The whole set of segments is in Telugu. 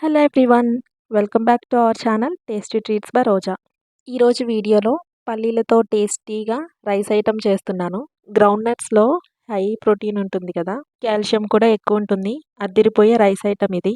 Hello everyone. Welcome back to our channel tasty treats by Roja. ఈరోజు వీడియోలో పల్లీలతో టేస్టీగా రైస్ ఐటమ్ చేస్తున్నాను. గ్రౌండ్ నట్స్లో హై ప్రోటీన్ ఉంటుంది కదా, కాల్షియం కూడా ఎక్కువ ఉంటుంది. అద్దిరిపోయే రైస్ ఐటమ్ ఇది.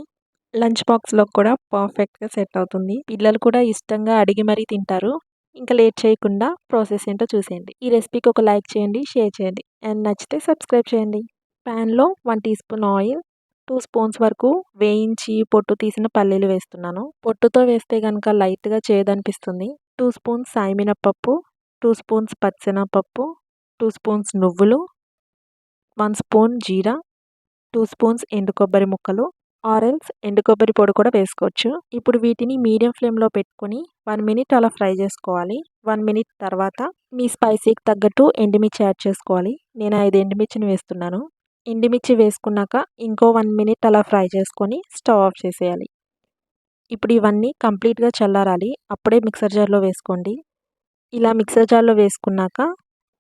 లంచ్ బాక్స్లో కూడా పర్ఫెక్ట్గా సెట్ అవుతుంది. పిల్లలు కూడా ఇష్టంగా అడిగి మరీ తింటారు. ఇంకా లేట్ చేయకుండా ప్రాసెస్ ఏంటో చూసేయండి. ఈ రెసిపీకి ఒక లైక్ చేయండి, షేర్ చేయండి అండ్ నచ్చితే సబ్స్క్రైబ్ చేయండి. ప్యాన్లో 1 టీ స్పూన్ ఆయిల్, 2 స్పూన్స్ వరకు వేయించి పొట్టు తీసిన పల్లీలు వేస్తున్నాను. పొట్టుతో వేస్తే కనుక లైట్గా చేదనిపిస్తుంది. 2 స్పూన్స్ సాయిమినపప్పు, 2 స్పూన్స్ పచ్చెనపప్పు, 2 స్పూన్స్ నువ్వులు, 1 స్పూన్ జీరా, 2 స్పూన్స్ ఎండు కొబ్బరి ముక్కలు, ఆరెల్స్ ఎండు కొబ్బరి పొడి కూడా వేసుకోవచ్చు. ఇప్పుడు వీటిని మీడియం ఫ్లేమ్లో పెట్టుకొని 1 మినిట్ అలా ఫ్రై చేసుకోవాలి. 1 మినిట్ తర్వాత మీ స్పైసీకి తగ్గట్టు ఎండుమిర్చి యాడ్ చేసుకోవాలి. నేను 5 ఎండుమిర్చిని వేస్తున్నాను. ఎండుమిర్చి వేసుకున్నాక ఇంకో 1 మినిట్ అలా ఫ్రై చేసుకొని స్టవ్ ఆఫ్ చేసేయాలి. ఇప్పుడు ఇవన్నీ కంప్లీట్గా చల్లారాలి. అప్పుడే మిక్సర్ జార్లో వేసుకోండి. ఇలా మిక్సర్ జార్లో వేసుకున్నాక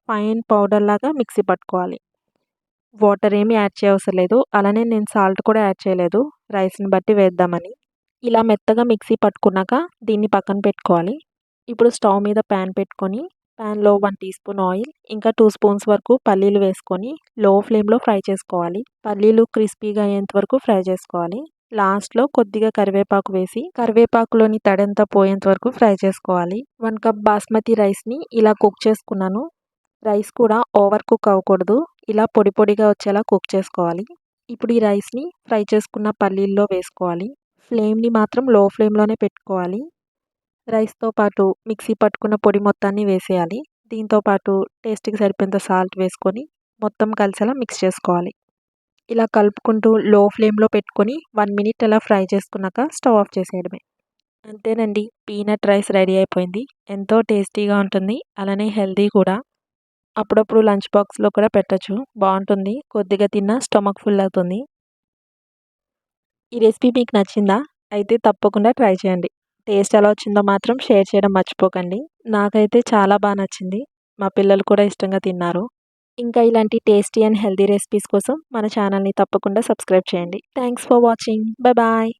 ఫైన్ పౌడర్ లాగా మిక్సీ పట్టుకోవాలి. వాటర్ ఏమీ యాడ్ చేయవసరం లేదు. అలానే నేను సాల్ట్ కూడా యాడ్ చేయలేదు, రైస్ని బట్టి వేద్దామని. ఇలా మెత్తగా మిక్సీ పట్టుకున్నాక దీన్ని పక్కన పెట్టుకోవాలి. ఇప్పుడు స్టవ్ మీద ప్యాన్ పెట్టుకొని ప్యాన్లో 1 టీ స్పూన్ ఆయిల్, ఇంకా 2 స్పూన్స్ వరకు పల్లీలు వేసుకొని లో ఫ్లేమ్లో ఫ్రై చేసుకోవాలి. పల్లీలు క్రిస్పీగా అయ్యేంత వరకు ఫ్రై చేసుకోవాలి. లాస్ట్లో కొద్దిగా కరివేపాకు వేసి కరివేపాకులోని తడంతా పోయేంత వరకు ఫ్రై చేసుకోవాలి. 1 కప్ బాస్మతి రైస్ని ఇలా కుక్ చేసుకున్నాను. రైస్ కూడా ఓవర్ కుక్ అవ్వకూడదు, ఇలా పొడి పొడిగా వచ్చేలా కుక్ చేసుకోవాలి. ఇప్పుడు ఈ రైస్ని ఫ్రై చేసుకున్న పల్లీల్లో వేసుకోవాలి. ఫ్లేమ్ని మాత్రం లో ఫ్లేమ్లోనే పెట్టుకోవాలి. రైస్తో పాటు మిక్సీ పట్టుకున్న పొడి మొత్తాన్ని వేసేయాలి. దీంతో పాటు టేస్ట్కి సరిపోయేంత సాల్ట్ వేసుకొని మొత్తం కలిసేలా మిక్స్ చేసుకోవాలి. ఇలా కలుపుకుంటూ లో ఫ్లేమ్లో పెట్టుకొని 1 మినిట్ అలా ఫ్రై చేసుకున్నాక స్టవ్ ఆఫ్ చేసేయడమే. అంతేనండి, పీనట్ రైస్ రెడీ అయిపోయింది. ఎంతో టేస్టీగా ఉంటుంది, అలానే హెల్దీ కూడా. అప్పుడప్పుడు లంచ్ బాక్స్లో కూడా పెట్టచ్చు, బాగుంటుంది. కొద్దిగా తిన్నా స్టమక్ ఫుల్ అవుతుంది. ఈ రెసిపీ మీకు నచ్చిందా? అయితే తప్పకుండా ట్రై చేయండి. టేస్ట్ ఎలా వచ్చిందో మాత్రం షేర్ చేయడం మర్చిపోకండి. నాకైతే చాలా బాగా నచ్చింది. మా పిల్లలు కూడా ఇష్టంగా తిన్నారు. ఇంకా ఇలాంటి టేస్టీ అండ్ హెల్దీ రెసిపీస్ కోసం మన ఛానల్ని తప్పకుండా సబ్స్క్రైబ్ చేయండి. Thanks for watching. బాయ్.